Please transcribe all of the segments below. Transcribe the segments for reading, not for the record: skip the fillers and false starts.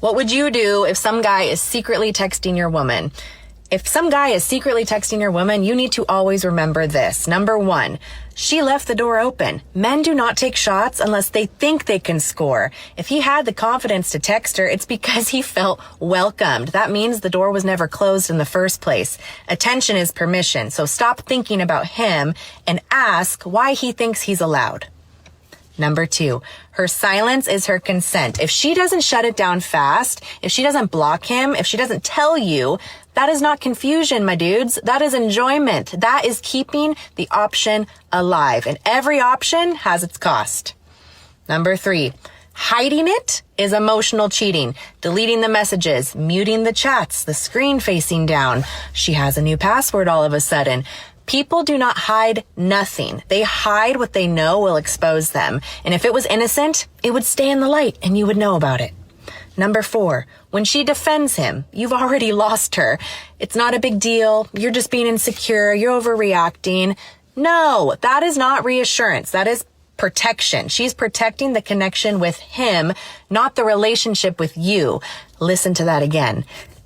What would you do if some guy is secretly texting your woman? If some guy is secretly texting your woman, you need to always remember this. Number one, she left the door open. Men do not take shots unless they think they can score. If he had the confidence to text her, it's because he felt welcomed. That means the door was never closed in the first place. Attention is permission, so stop thinking about him and ask why he thinks he's allowed. Number two, her silence is her consent. If she doesn't shut it down fast, if she doesn't block him, if she doesn't tell you, that is not confusion, my dudes. That is enjoyment. That is keeping the option alive. And every option has its cost. Number three, hiding it is emotional cheating. Deleting the messages, muting the chats, the screen facing down. She has a new password all of a sudden. People do not hide nothing. They hide what they know will expose them. And if it was innocent, it would stay in the light and you would know about it. Number four, when she defends him, you've already lost her. It's not a big deal. You're just being insecure. You're overreacting. No, that is not reassurance. That is protection. She's protecting the connection with him, not the relationship with you. Listen to that again.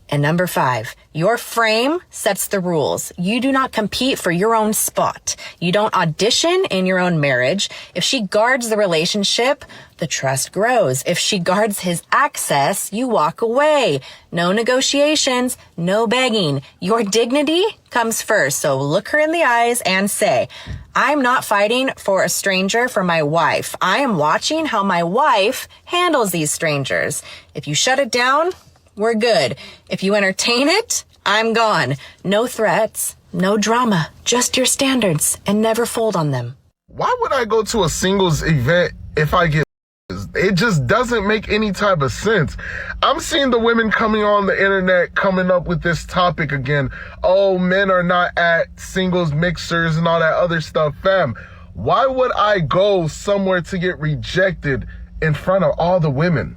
And number five, your frame sets the rules. You do not compete for your own spot. You don't audition in your own marriage. If she guards the relationship, the trust grows. If she guards his access, you walk away. No negotiations, no begging. Your dignity comes first. So look her in the eyes and say, I'm not fighting for a stranger for my wife. I am watching how my wife handles these strangers. If you shut it down, we're good. If you entertain it, I'm gone. No threats, no drama, just your standards, and never fold on them. Why would I go to a singles event if I get... It just doesn't make any type of sense. I'm seeing the women coming on the internet coming up with this topic again. Oh, men are not at singles mixers and all that other stuff. Fam, why would I go somewhere to get rejected in front of all the women?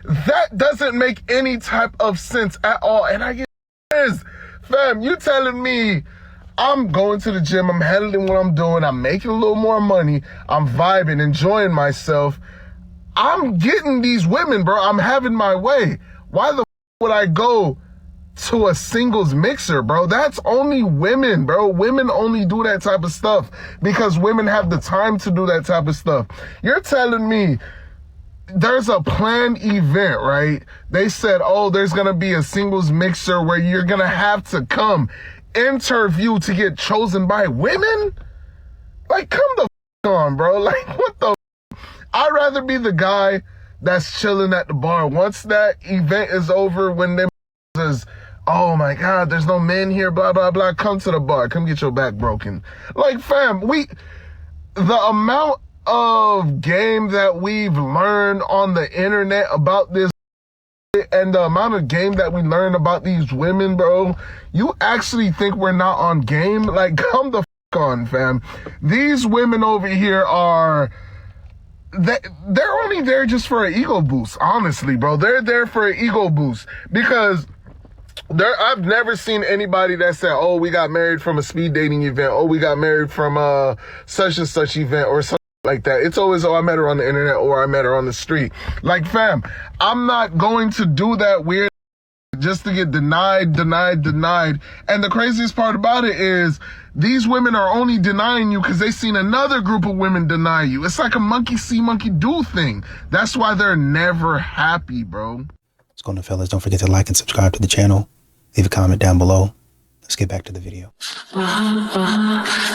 That doesn't make any type of sense at all. And I get this, fam, you telling me I'm going to the gym, I'm handling what I'm doing, I'm making a little more money, I'm vibing, enjoying myself. I'm getting these women, bro. I'm having my way. Why the would I go to a singles mixer, bro? That's only women, bro. Women only do that type of stuff because women have the time to do that type of stuff. You're telling me there's a planned event, right? They said, oh, there's going to be a singles mixer where you're going to have to come interview to get chosen by women? Like, come the on, bro. Like, what the I'd rather be the guy that's chilling at the bar. Once that event is over, when them says, oh my God, there's no men here, blah, blah, blah, come to the bar. Come get your back broken. Like, fam, the amount of game that we've learned on the internet about this and the amount of game that we learn about these women, bro, you actually think we're not on game? Like, come the on, fam. These women over here they're only there just for an ego boost, honestly, bro. They're there for an ego boost because I've never seen anybody that said, oh, we got married from a speed dating event. Oh, we got married from a such and such event or something like that. It's always, oh, I met her on the internet or I met her on the street. Like, fam, I'm not going to do that weird just to get denied. And the craziest part about it is these women are only denying you because they seen another group of women deny you. It's like a monkey see, monkey do thing. That's why they're never happy, bro. What's going on, fellas? Don't forget to like and subscribe to the channel. Leave a comment down below. Let's get back to the video. I'm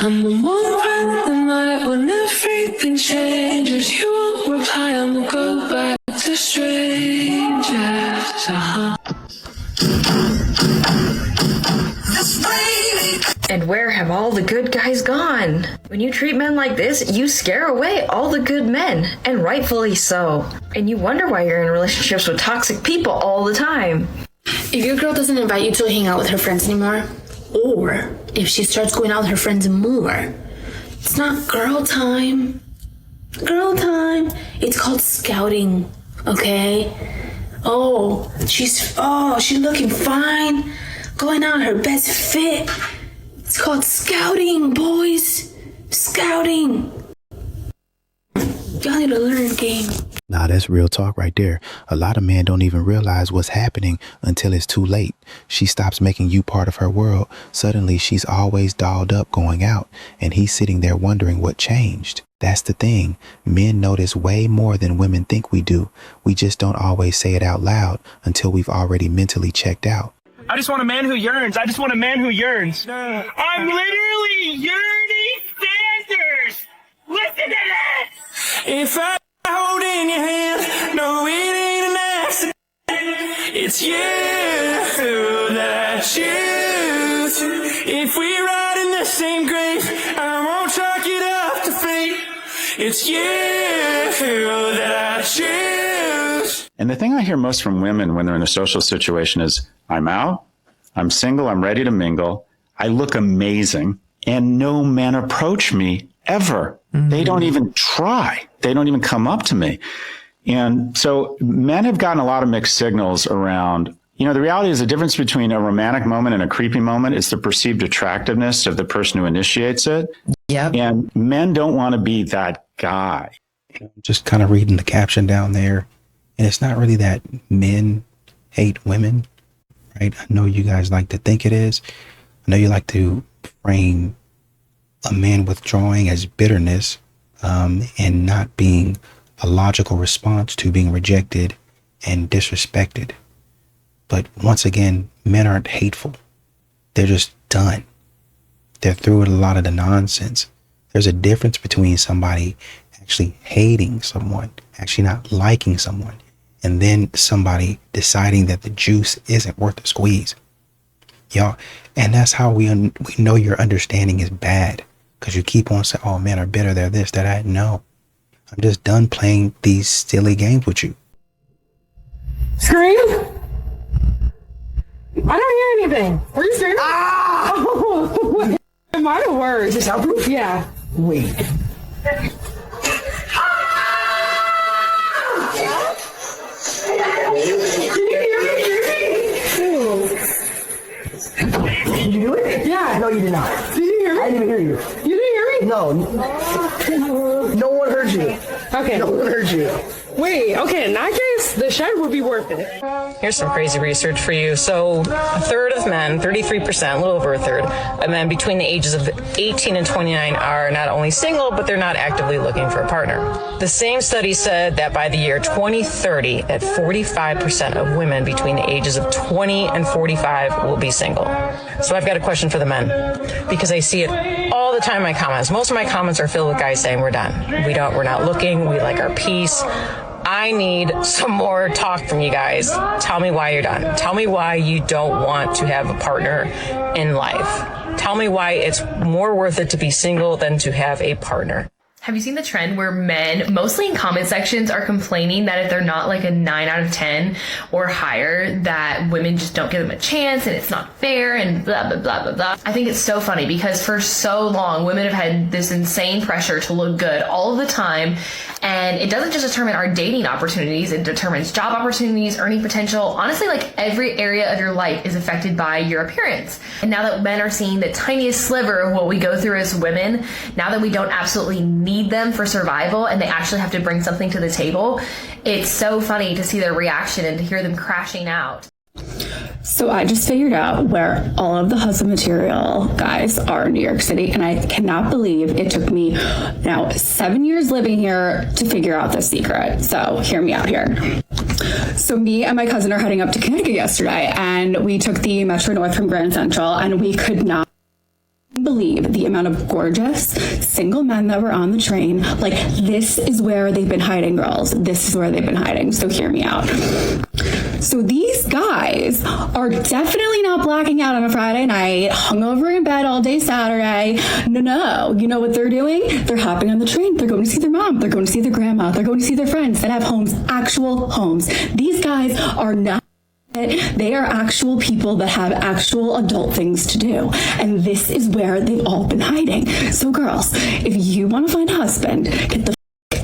the moment, the night when everything changes. You won't reply, I'm gonna go back to strangers. And where have all the good guys gone? When you treat men like this, you scare away all the good men, and rightfully so. And you wonder why you're in relationships with toxic people all the time. If your girl doesn't invite you to hang out with her friends anymore, or if she starts going out with her friends more, it's not girl time. Girl time. It's called scouting, okay? Oh, she's looking fine. Going out her best fit. It's called scouting, boys. Scouting. Y'all need to learn game. Nah, that's real talk right there. A lot of men don't even realize what's happening until it's too late. She stops making you part of her world. Suddenly, she's always dolled up going out, and he's sitting there wondering what changed. That's the thing. Men notice way more than women think we do. We just don't always say it out loud until we've already mentally checked out. I just want a man who yearns. I just want a man who yearns. I'm literally yearning Sanders. Listen to this. If I hold in your hand, no, it ain't an accident. It's you that I choose. If we ride in the same grave, I won't chalk it up to fate. It's you that I choose. And the thing I hear most from women when they're in a social situation is, I'm out, I'm single, I'm ready to mingle, I look amazing, and no men approach me ever. Mm-hmm. They don't even try. They don't even come up to me. And so men have gotten a lot of mixed signals around, the reality is the difference between a romantic moment and a creepy moment is the perceived attractiveness of the person who initiates it. Yep. And men don't want to be that guy. Just kind of reading the caption down there. And it's not really that men hate women, right? I know you guys like to think it is. I know you like to frame a man withdrawing as bitterness and not being a logical response to being rejected and disrespected. But once again, men aren't hateful. They're just done. They're through with a lot of the nonsense. There's a difference between somebody actually hating someone, actually not liking someone, and then somebody deciding that the juice isn't worth the squeeze. Y'all, and that's how we know your understanding is bad, because you keep on saying, oh, men are bitter, they're this, they're that. No, I'm just done playing these silly games with you. Scream? I don't hear anything. Were you screaming? Ah! Am I the worst? Is this soundproof? Yeah. Wait. Did you do it? Yeah. No, you did not. Did you hear me? I didn't even hear you. You didn't hear me? No. No one heard you. Okay. No one heard you. Wait, okay, in that case, the shed would be worth it. Here's some crazy research for you. So a third of men, 33%, a little over a third, of men between the ages of 18 and 29 are not only single, but they're not actively looking for a partner. The same study said that by the year 2030, that 45% of women between the ages of 20 and 45 will be single. So I've got a question for the men, because I see it all the time in my comments. Most of my comments are filled with guys saying we're done. We're not looking. We like our peace. I need some more talk from you guys. Tell me why you're done. Tell me why you don't want to have a partner in life. Tell me why it's more worth it to be single than to have a partner. Have you seen the trend where men, mostly in comment sections, are complaining that if they're not like a 9 out of 10 or higher, that women just don't give them a chance and it's not fair and blah, blah, blah, blah, blah. I think it's so funny because for so long, women have had this insane pressure to look good all of the time. And it doesn't just determine our dating opportunities, it determines job opportunities, earning potential. Honestly, like every area of your life is affected by your appearance. And now that men are seeing the tiniest sliver of what we go through as women, now that we don't absolutely need them for survival and they actually have to bring something to the table, it's so funny to see their reaction and to hear them crashing out. So I just figured out where all of the hustle material guys are in New York City, and I cannot believe it took me now 7 years living here to figure out the secret. So hear me out here. So me and my cousin are heading up to Connecticut yesterday, and we took the Metro North from Grand Central, and we could not believe the amount of gorgeous single men that were on the train. Like, this is where they've been hiding, girls. This is where they've been hiding. So hear me out. So these guys are definitely not blacking out on a Friday night, hungover in bed all day Saturday. No. You know what they're doing? They're hopping on the train. They're going to see their mom. They're going to see their grandma. They're going to see their friends that have homes, actual homes. These guys are not. They are actual people that have actual adult things to do. And this is where they've all been hiding. So girls, if you want to find a husband, get the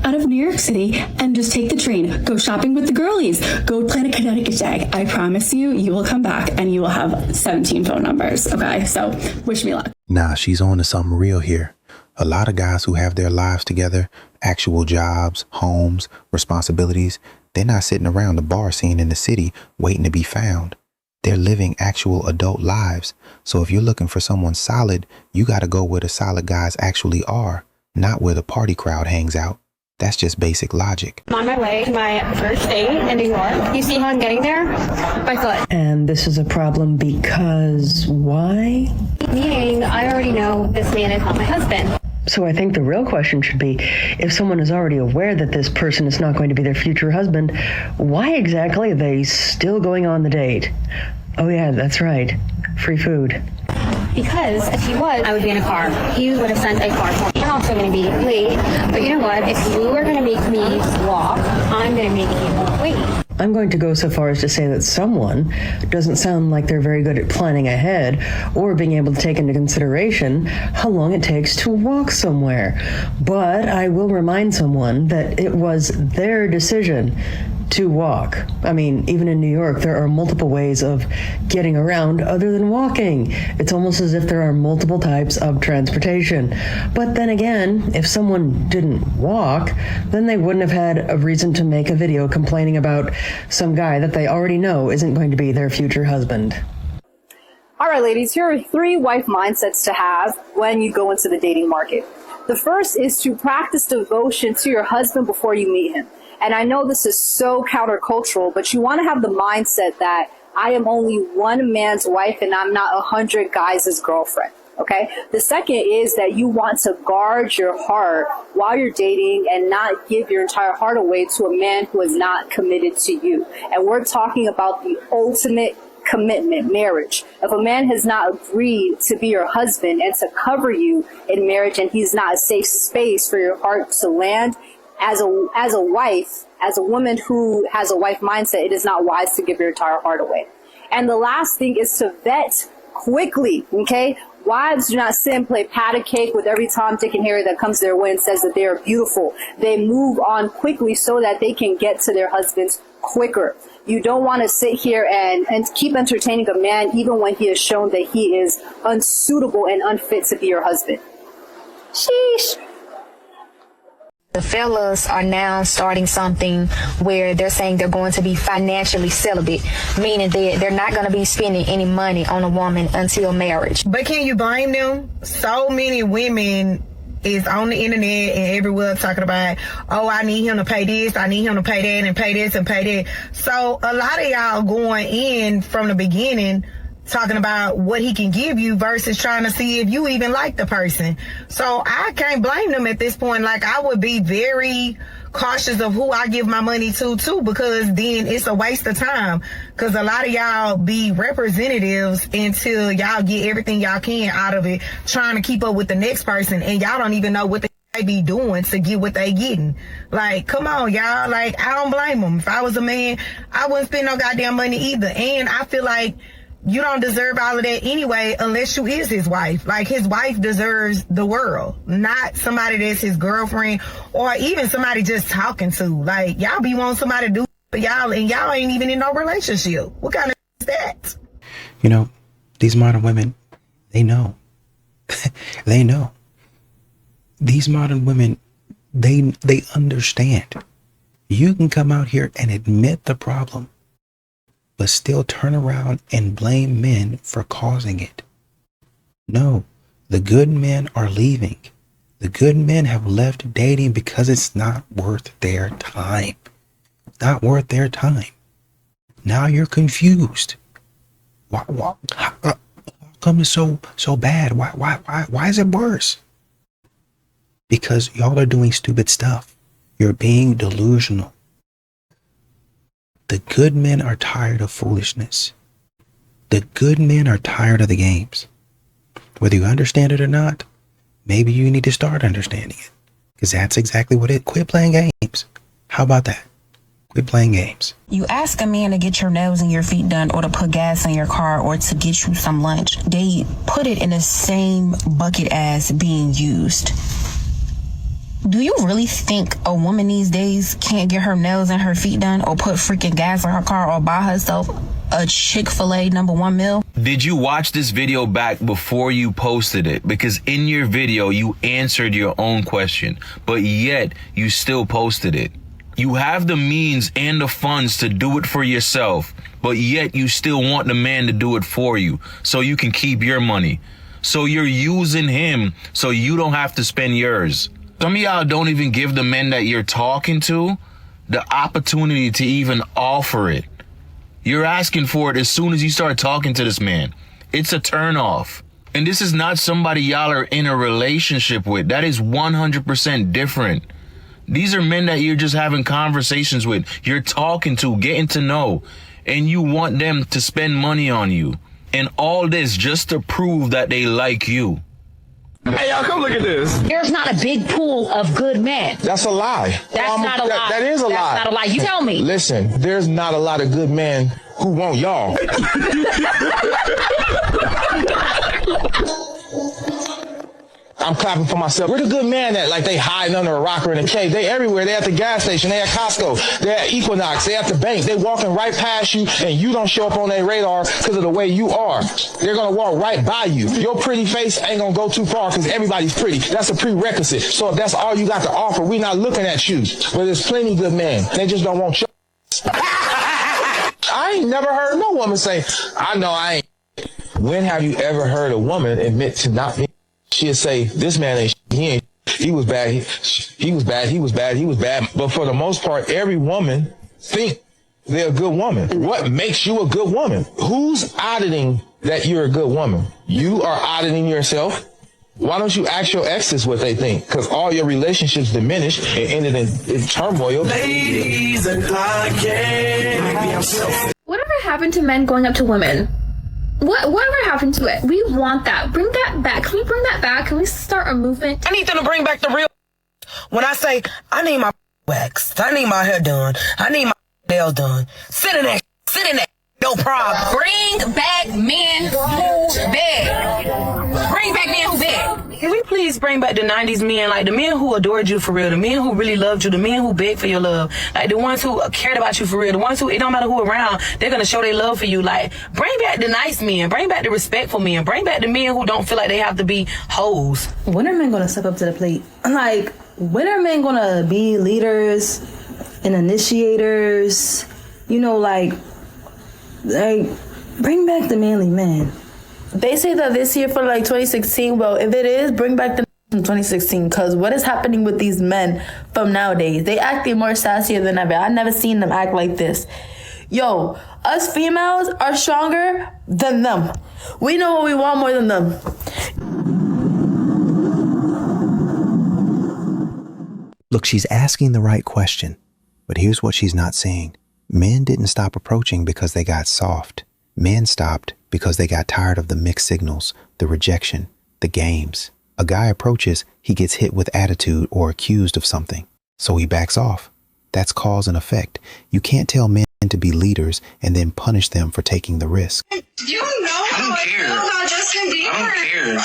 out of New York City and just take the train. Go shopping with the girlies. Go plan a Connecticut day. I promise you, you will come back and you will have 17 phone numbers. Okay, so wish me luck. Nah, she's on to something real here. A lot of guys who have their lives together actual jobs, homes, responsibilities. They're not sitting around the bar scene in the city waiting to be found. They're living actual adult lives. So if you're looking for someone solid, you got to go where the solid guys actually are, not where the party crowd hangs out. That's just basic logic. I'm on my way to my first date in New York. You see how I'm getting there? By foot. And this is a problem because why? Meaning, I already know this man is not my husband. So I think the real question should be, if someone is already aware that this person is not going to be their future husband, why exactly are they still going on the date? Oh yeah, that's right. Free food. Because if he was, I would be in a car. He would have sent a car for me. I'm also going to be late. But you know what? If you are going to make me walk, I'm going to make you wait. I'm going to go so far as to say that someone doesn't sound like they're very good at planning ahead or being able to take into consideration how long it takes to walk somewhere. But I will remind someone that it was their decision to walk. I mean, even in New York, there are multiple ways of getting around other than walking. It's almost as if there are multiple types of transportation. But then again, if someone didn't walk, then they wouldn't have had a reason to make a video complaining about some guy that they already know isn't going to be their future husband. All right, ladies, here are 3 wife mindsets to have when you go into the dating market. The first is to practice devotion to your husband before you meet him. And I know this is so countercultural, but you want to have the mindset that I am only one man's wife and I'm not 100 guys' girlfriend. Okay. The second is that you want to guard your heart while you're dating and not give your entire heart away to a man who is not committed to you. And we're talking about the ultimate commitment, marriage. If a man has not agreed to be your husband and to cover you in marriage, and he's not a safe space for your heart to land, as a wife, as a woman who has a wife mindset, it is not wise to give your entire heart away. And the last thing is to vet quickly, okay? Wives do not sit and play patty cake with every Tom, Dick, and Harry that comes their way and says that they are beautiful. They move on quickly so that they can get to their husbands quicker. You don't want to sit here and keep entertaining a man even when he has shown that he is unsuitable and unfit to be your husband. Sheesh. The fellas are now starting something where they're saying they're going to be financially celibate, meaning that they're not going to be spending any money on a woman until marriage. But can you blame them? So many women is on the internet and everywhere talking about, oh, I need him to pay this, I need him to pay that, and pay this and pay that. So a lot of y'all going in from the beginning talking about what he can give you versus trying to see if you even like the person. So I can't blame them at this point. Like, I would be very cautious of who I give my money to too, because then it's a waste of time. Because a lot of y'all be representatives until y'all get everything y'all can out of it, trying to keep up with the next person, and y'all don't even know what they be doing to get what they getting. Like, come on, y'all. Like, I don't blame them. If I was a man, I wouldn't spend no goddamn money either. And I feel like you don't deserve all of that anyway unless you is his wife. Like, his wife deserves the world, not somebody that's his girlfriend or even somebody just talking to. Like, y'all be wanting somebody to do for y'all, and y'all ain't even in no relationship. What kind of is that? You know, these modern women, they know. They know. These modern women, they understand. You can come out here and admit the problem, but still turn around and blame men for causing it. No, the good men are leaving. The good men have left dating because it's not worth their time. Not worth their time. Now you're confused. Why how come it's so bad? Why is it worse? Because y'all are doing stupid stuff. You're being delusional. The good men are tired of foolishness. The good men are tired of the games. Whether you understand it or not, maybe you need to start understanding it. Because that's exactly what it. Quit playing games. How about that? Quit playing games. You ask a man to get your nails and your feet done, or to put gas in your car, or to get you some lunch. They put it in the same bucket as being used. Do you really think a woman these days can't get her nails and her feet done, or put freaking gas in her car, or buy herself a Chick-fil-A #1 meal. Did you watch this video back before you posted it? Because in your video, you answered your own question, but yet you still posted it. You have the means and the funds to do it for yourself, but yet you still want the man to do it for you so you can keep your money. So you're using him so you don't have to spend yours. Some of y'all don't even give the men that you're talking to the opportunity to even offer it. You're asking for it as soon as you start talking to this man. It's a turnoff. And this is not somebody y'all are in a relationship with. That is 100% different. These are men that you're just having conversations with. You're talking to, getting to know, and you want them to spend money on you. And all this just to prove that they like you. Hey, y'all, come look at this. There's not a big pool of good men. That's a lie. That's not a lie. That is a lie. That's not a lie. You tell me. Listen, there's not a lot of good men who want y'all. I'm clapping for myself. Where the good man at? Like they hiding under a rocker in a cave. They everywhere. They at the gas station. They at Costco. They at Equinox. They at the bank. They walking right past you and you don't show up on their radar because of the way you are. They're going to walk right by you. Your pretty face ain't going to go too far because everybody's pretty. That's a prerequisite. So if that's all you got to offer, we're not looking at you. But there's plenty good men. They just don't want you. I ain't never heard no woman say, I know I ain't. When have you ever heard a woman admit to not being? She'll say, this man ain't he was bad, he was bad. But for the most part, every woman think they're a good woman. What makes you a good woman? Who's auditing that you're a good woman? You are auditing yourself. Why don't you ask your exes what they think? Because all your relationships diminished and ended in turmoil. Ladies and Whatever happened to men going up to women? Whatever happened to it? We want that. Bring that back. Can we bring that back? Can we start a movement? I need them to bring back the real. When I say, I need my waxed, I need my hair done, I need my nails done. Sit in that. No problem. Bring back men who beg. Bring back men who beg. Can we please bring back the 90s men, like the men who adored you for real, the men who really loved you, the men who begged for your love, like the ones who cared about you for real, the ones who, it don't matter who around, they're going to show their love for you. Like, bring back the nice men, bring back the respectful men, bring back the men who don't feel like they have to be hoes. When are men going to step up to the plate? Like, when are men going to be leaders and initiators? You know, like, bring back the manly men. They say that this year for like 2016. Well, if it is, bring back the from 2016. Because what is happening with these men from nowadays? They acting more sassier than ever. I've never seen them act like this. Yo, us females are stronger than them. We know what we want more than them. Look, she's asking the right question, but here's what she's not saying. Men didn't stop approaching because they got soft. Men stopped because they got tired of the mixed signals, the rejection, the games. A guy approaches, he gets hit with attitude or accused of something, so he backs off. That's cause and effect. You can't tell men to be leaders and then punish them for taking the risk. You know how I feel about Justin Bieber. I don't care.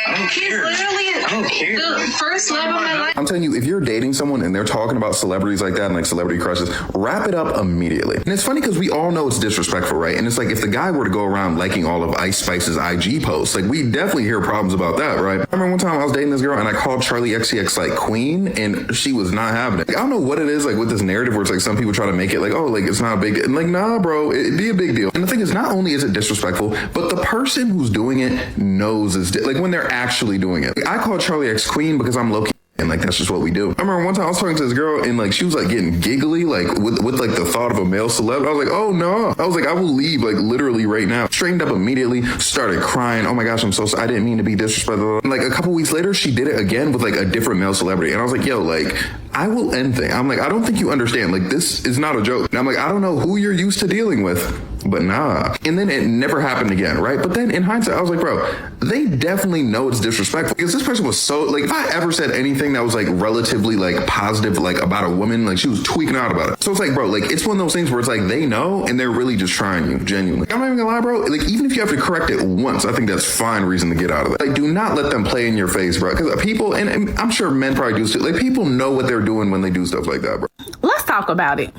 I don't care. He's literally the first love of my life. I'm telling you, if you're dating someone and they're talking about celebrities like that and like celebrity crushes, wrap it up immediately. And it's funny because we all know it's disrespectful, right? And it's like if the guy were to go around liking all of Ice Spice's IG posts, like we definitely hear problems about that, right? I remember one time I was dating this girl and I called Charlie XCX like queen and she was not having it. Like, I don't know what it is like with this narrative where it's like some people try to make it like, oh, like it's not a big, and like, nah, bro, it'd be a big deal. And the thing is, not only is it disrespectful, but the person who's doing it knows it's like when they're actually doing it. Like, I call Charlie X queen because I'm low-key and like that's just what we do. I remember one time I was talking to this girl and like she was like getting giggly like with like the thought of a male celeb. I was like, oh no. I was like, I will leave like literally right now. Straightened up immediately, started crying. Oh my gosh, I'm so sorry. I didn't mean to be disrespectful. And like a couple weeks later, she did it again with like a different male celebrity. And I was like, yo, like I will end things. I'm like, I don't think you understand. Like this is not a joke. And I'm like, I don't know who you're used to dealing with, but nah. And then it never happened again, right? But then in hindsight, I was like, bro, they definitely know it's disrespectful because this person was so like, if I ever said anything that was like relatively like positive, like about a woman, like she was tweaking out about it. So it's like, bro, like it's one of those things where it's like they know and they're really just trying you genuinely. I'm not even gonna lie, bro. Like even if you have to correct it once, I think that's fine reason to get out of it. Like do not let them play in your face, bro. Because people, and I'm sure men probably do too, like people know what they're doing when they do stuff like that, bro. Let's talk about it.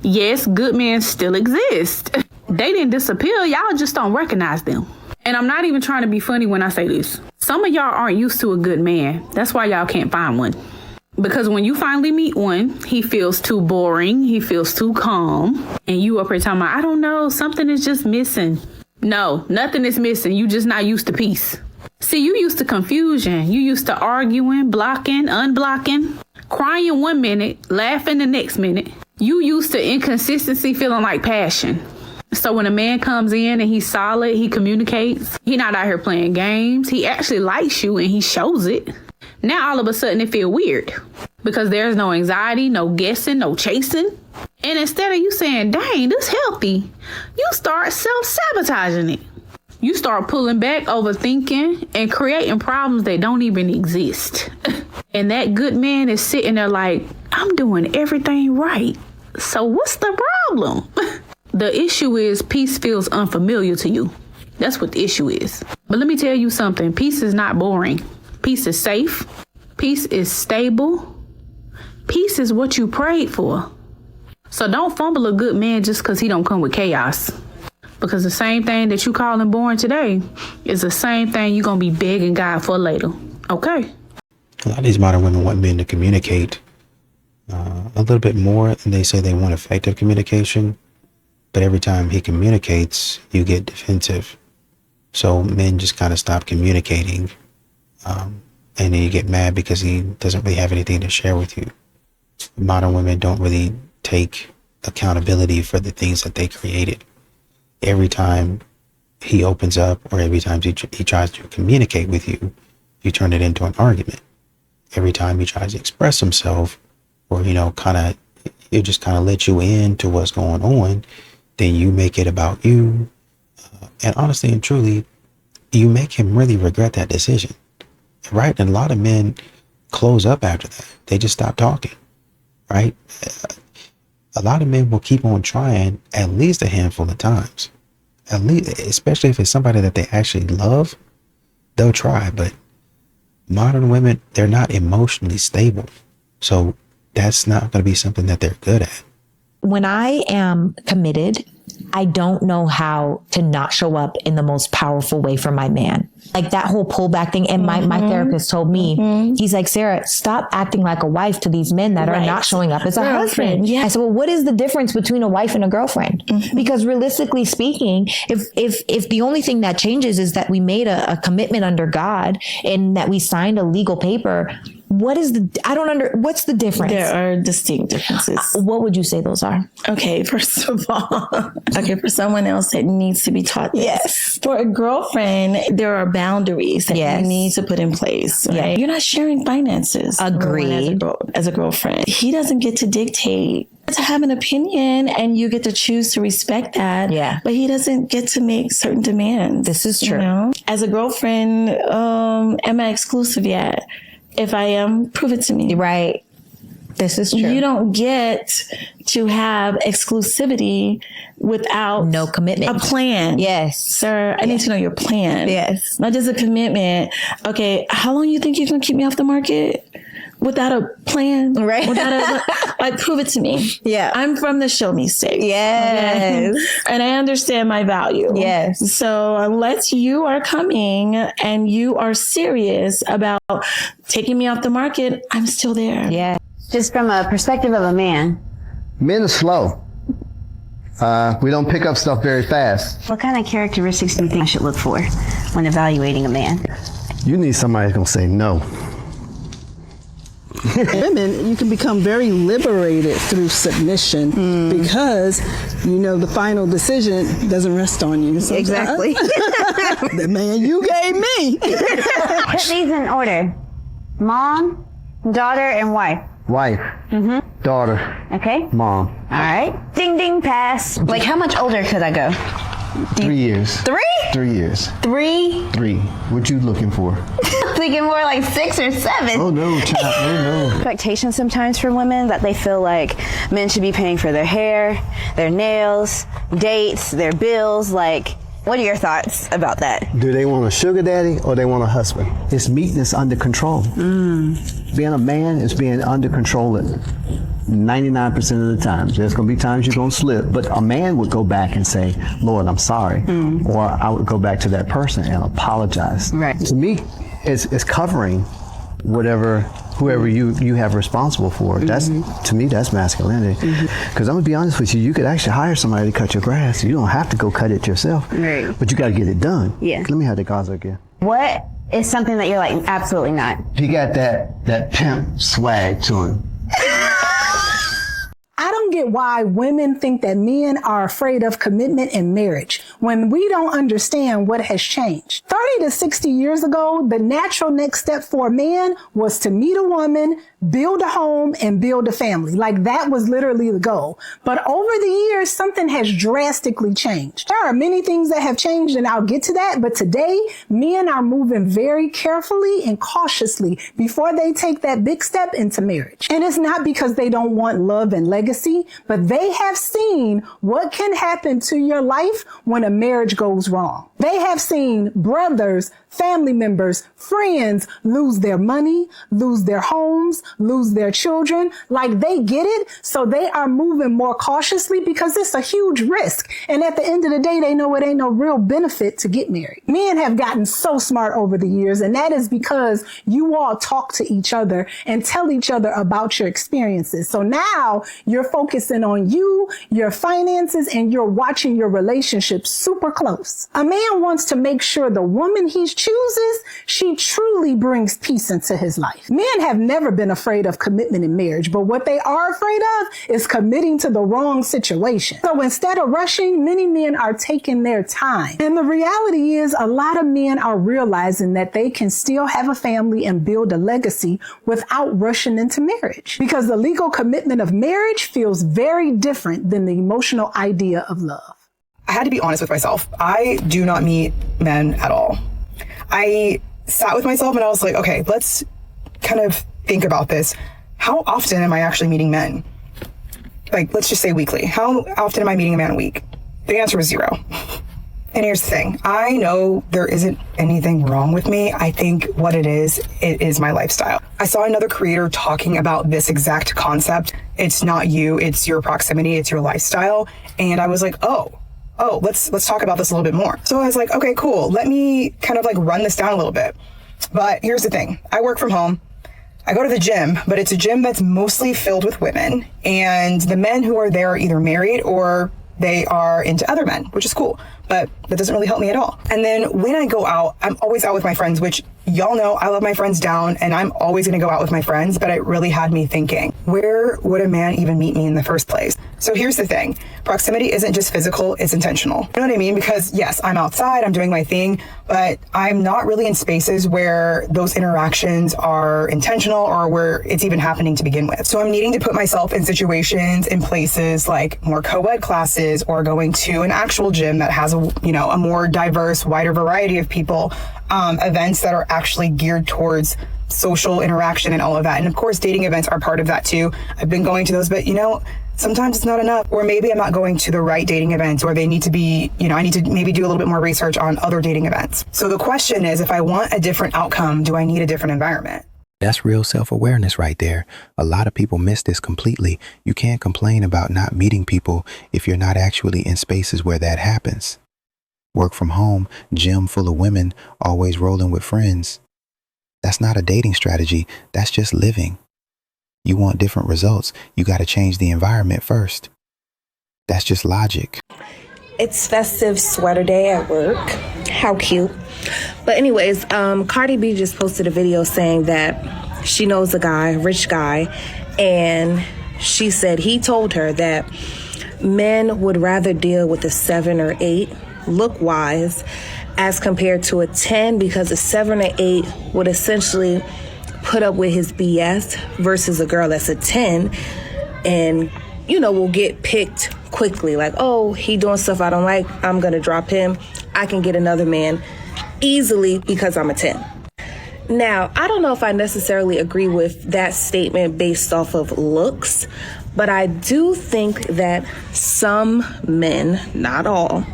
Yes, good men still exist. They didn't disappear. Y'all just don't recognize them. And I'm not even trying to be funny when I say this. Some of y'all aren't used to a good man. That's why y'all can't find one. Because when you finally meet one, he feels too boring. He feels too calm. And you up here talking about, I don't know, something is just missing. No, nothing is missing. You just not used to peace. See, you used to confusion. You used to arguing, blocking, unblocking, crying 1 minute, laughing the next minute. You used to inconsistency feeling like passion. So when a man comes in and he's solid, he communicates, he not out here playing games. He actually likes you and he shows it. Now all of a sudden it feel weird because there's no anxiety, no guessing, no chasing. And instead of you saying, dang, this healthy, you start self-sabotaging it. You start pulling back, overthinking, and creating problems that don't even exist. And that good man is sitting there like, I'm doing everything right. So what's the problem? The issue is peace feels unfamiliar to you. That's what the issue is. But let me tell you something. Peace is not boring. Peace is safe. Peace is stable. Peace is what you prayed for. So don't fumble a good man just because he don't come with chaos. Because the same thing that you calling boring today is the same thing you're going to be begging God for later. Okay? A lot of these modern women want men to communicate a little bit more, and they say they want effective communication. But every time he communicates, you get defensive. So men just kind of stop communicating. And then you get mad because he doesn't really have anything to share with you. Modern women don't really take accountability for the things that they created. Every time he opens up or every time he tries to communicate with you, you turn it into an argument. Every time he tries to express himself or, it just kind of let you in to what's going on, then you make it about you. And honestly and truly, you make him really regret that decision. Right? And a lot of men close up after that. They just stop talking. Right? A lot of men will keep on trying at least a handful of times. At least, especially if it's somebody that they actually love, they'll try. But modern women, they're not emotionally stable. So that's not going to be something that they're good at. When I am committed, I don't know how to not show up in the most powerful way for my man. Like that whole pullback thing. And my therapist told me, he's like, Sarah, stop acting like a wife to these men that are not showing up as a husband. Yeah. I said, well, what is the difference between a wife and a girlfriend? Because realistically speaking, if the only thing that changes is that we made a commitment under God and that we signed a legal paper, what's the difference? There are distinct differences. What would you say those are? Okay, first of all, for someone else that needs to be taught this. Yes. For a girlfriend, there are boundaries that you need to put in place. Right? Yeah. You're not sharing finances. Agreed. As a girlfriend. He doesn't get to dictate. To have an opinion and you get to choose to respect that. Yeah. But he doesn't get to make certain demands. This is true. As a girlfriend, am I exclusive yet? If I am, prove it to me. Right. This is true. You don't get to have exclusivity without no commitment. A plan. Yes. Sir, I need to know your plan. Yes. Not just a commitment. Okay, how long you think you're going to keep me off the market? Without a plan, right? Without prove it to me. Yeah, I'm from the show me state. Yes, okay? And I understand my value. Yes. So unless you are coming and you are serious about taking me off the market, I'm still there. Yeah. Just from a perspective of a man, men are slow. We don't pick up stuff very fast. What kind of characteristics do you think I should look for when evaluating a man? You need somebody who's gonna say no. Women, you can become very liberated through submission because, the final decision doesn't rest on you. So, exactly. The man you gave me. Put these in order. Mom, daughter, and wife. Wife. Daughter. Okay. Mom. All right. Ding, ding, pass. Like, how much older could I go? 3 years. 3? 3 years. 3? 3. What you looking for? Thinking more like 6 or 7. Oh no, child. Oh no. Expectations sometimes for women that they feel like men should be paying for their hair, their nails, dates, their bills. Like, what are your thoughts about that? Do they want a sugar daddy or they want a husband? His meat is under control. Being a man is being under control at 99% of the times. There's going to be times you're going to slip, but a man would go back and say, Lord, I'm sorry. Or I would go back to that person and apologize. Right. To me, it's covering whoever you have responsible for. That's, to me, that's masculinity. Because I'm going to be honest with you, you could actually hire somebody to cut your grass. You don't have to go cut it yourself. Right. But you got to get it done. Yeah. Let me have the Gaza again. What is something that you're like, absolutely not? He got that pimp swag to him. I don't get why women think that men are afraid of commitment in marriage when we don't understand what has changed. 30 to 60 years ago, the natural next step for a man was to meet a woman, build a home, and build a family. Like that was literally the goal. But over the years, something has drastically changed. There are many things that have changed, and I'll get to that. But today, men are moving very carefully and cautiously before they take that big step into marriage. And it's not because they don't want love and legacy, but they have seen what can happen to your life when a marriage goes wrong. They have seen brothers, family members, friends lose their money, lose their homes, lose their children. Like they get it. So they are moving more cautiously because it's a huge risk. And at the end of the day, they know it ain't no real benefit to get married. Men have gotten so smart over the years. And that is because you all talk to each other and tell each other about your experiences. So now you're focusing on you, your finances, and you're watching your relationship super close. A man wants to make sure the woman he chooses, she truly brings peace into his life. Men have never been afraid of commitment in marriage, but what they are afraid of is committing to the wrong situation. So instead of rushing, many men are taking their time. And the reality is a lot of men are realizing that they can still have a family and build a legacy without rushing into marriage, because the legal commitment of marriage feels very different than the emotional idea of love. I had to be honest with myself. I do not meet men at all. I sat with myself and I was like, okay, let's kind of think about this. How often am I actually meeting men? Like, let's just say weekly. How often am I meeting a man a week? The answer was 0. And here's the thing. I know there isn't anything wrong with me. I think what it is my lifestyle. I saw another creator talking about this exact concept. It's not you, it's your proximity, it's your lifestyle. And I was like, oh, let's talk about this a little bit more. So I was like, okay, cool. Let me kind of like run this down a little bit. But here's the thing. I work from home. I go to the gym, but it's a gym that's mostly filled with women. And the men who are there are either married or they are into other men, which is cool. But that doesn't really help me at all. And then when I go out, I'm always out with my friends, which y'all know I love my friends down and I'm always going to go out with my friends. But it really had me thinking, where would a man even meet me in the first place? So here's the thing. Proximity isn't just physical, it's intentional. You know what I mean? Because yes, I'm outside, I'm doing my thing, but I'm not really in spaces where those interactions are intentional or where it's even happening to begin with. So I'm needing to put myself in situations, in places like more co-ed classes or going to an actual gym that has a more diverse, wider variety of people, events that are actually geared towards social interaction and all of that. And of course, dating events are part of that too. I've been going to those, but sometimes it's not enough, or maybe I'm not going to the right dating events, or they need to be, I need to maybe do a little bit more research on other dating events. So the question is, if I want a different outcome, do I need a different environment? That's real self-awareness right there. A lot of people miss this completely. You can't complain about not meeting people if you're not actually in spaces where that happens. Work from home, gym full of women, always rolling with friends. That's not a dating strategy. That's just living. You want different results, you got to change the environment first. That's just logic. It's festive sweater day at work. How cute. But anyways, Cardi B just posted a video saying that she knows a guy, rich guy, and she said he told her that men would rather deal with a 7 or 8 look-wise as compared to a 10, because a 7 or 8 would essentially put up with his BS versus a girl that's a 10 and, will get picked quickly. Like, oh, he doing stuff I don't like, I'm going to drop him. I can get another man easily because I'm a 10. Now, I don't know if I necessarily agree with that statement based off of looks, but I do think that some men, not all,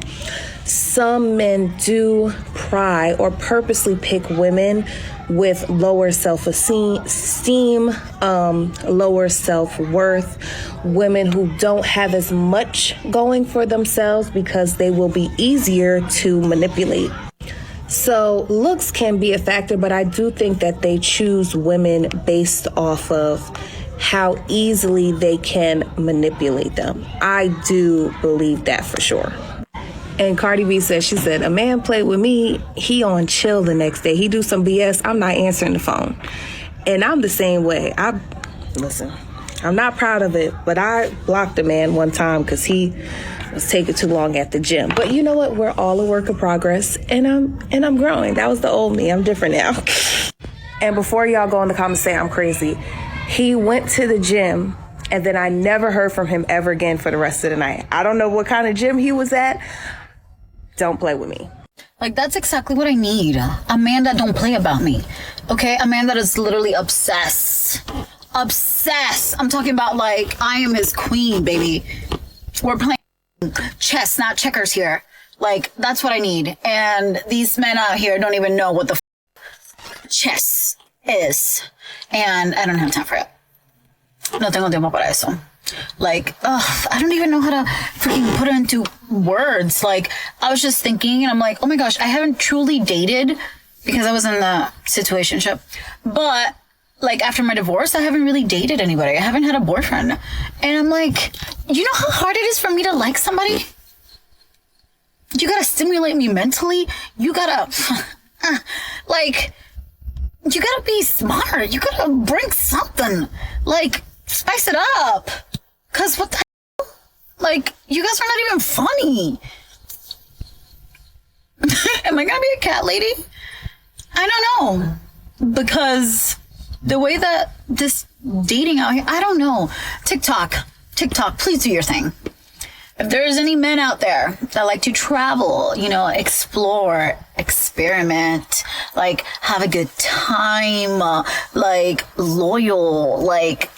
some men do pry or purposely pick women with lower self-esteem, lower self-worth, women who don't have as much going for themselves because they will be easier to manipulate. So looks can be a factor, but I do think that they choose women based off of how easily they can manipulate them. I do believe that for sure. And Cardi B said, she said, a man played with me, he on chill the next day. He do some BS, I'm not answering the phone. And I'm the same way. Listen, I'm not proud of it, but I blocked a man one time because he was taking too long at the gym. But you know what? We're all a work of progress, and I'm growing. That was the old me. I'm different now. And before y'all go in the comments say I'm crazy, he went to the gym, and then I never heard from him ever again for the rest of the night. I don't know what kind of gym he was at. Don't play with me. Like, that's exactly what I need. A man that don't play about me. Okay? A man that is literally obsessed. Obsessed. I'm talking about, like, I am his queen, baby. We're playing chess, not checkers here. Like, that's what I need. And these men out here don't even know what the chess is. And I don't have time for it. No tengo tiempo para eso. Like, I don't even know how to freaking put it into words. Like, I was just thinking, and I'm like, oh my gosh, I haven't truly dated because I was in the situationship. But, like, after my divorce, I haven't really dated anybody. I haven't had a boyfriend. And I'm like, you know how hard it is for me to like somebody? You gotta stimulate me mentally. You gotta, like, you gotta be smart. You gotta bring something. Like, spice it up. Cause what the hell? Like, you guys are not even funny. Am I gonna be a cat lady? I don't know. Because the way that this dating out here, I don't know. TikTok, please do your thing. If there's any men out there that like to travel, you know, explore, experiment, like have a good time, like loyal, like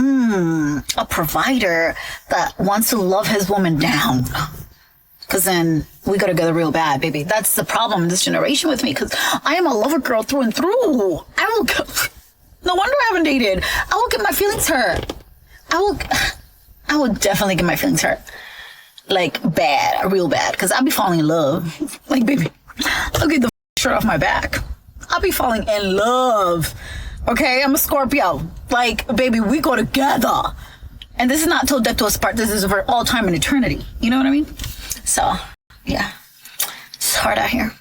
a provider that wants to love his woman down. Because then we go together real bad, baby. That's the problem in this generation with me, because I am a lover girl through and through. No wonder I haven't dated. I will get my feelings hurt. I will definitely get my feelings hurt. Like, bad, real bad. Because I'll be falling in love. Like, baby, look at the shirt off my back. I'll be falling in love. Okay, I'm a Scorpio. Like, baby, we go together. And this is not till death do us part. This is for all time and eternity. You know what I mean? So, yeah. It's hard out here.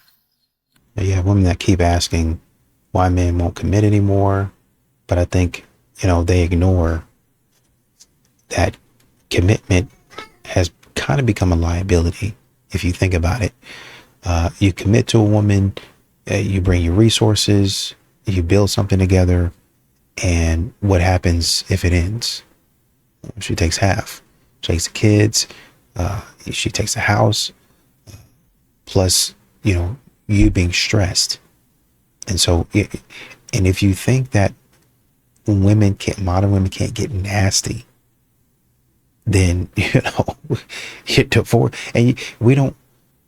Yeah, women that keep asking why men won't commit anymore. But I think, you know, they ignore that commitment has kind of become a liability, if you think about it. You commit to a woman, you bring your resources, you build something together, and what happens if it ends? She takes half. She takes the kids, she takes the house, plus, you know, you being stressed. And so, and if you think that modern women can't get nasty, then, you know, you're divorced. And we don't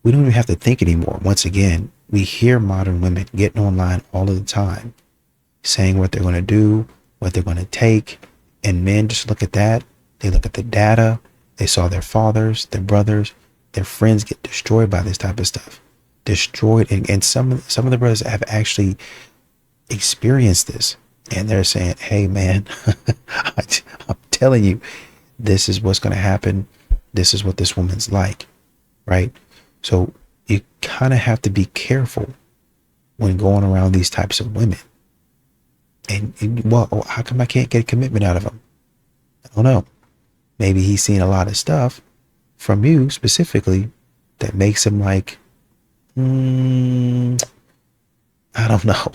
even have to think anymore. Once again, we hear modern women getting online all of the time, saying what they're going to do, what they're going to take. And men just look at that. They look at the data. They saw their fathers, their brothers, their friends get destroyed by this type of stuff. Destroyed. And some of the brothers have actually experienced this. And they're saying, hey, man, I'm telling you, this is what's going to happen. This is what this woman's like, right? So you kind of have to be careful when going around these types of women. And well, how come I can't get a commitment out of him? I don't know. Maybe he's seen a lot of stuff from you specifically that makes him like, I don't know.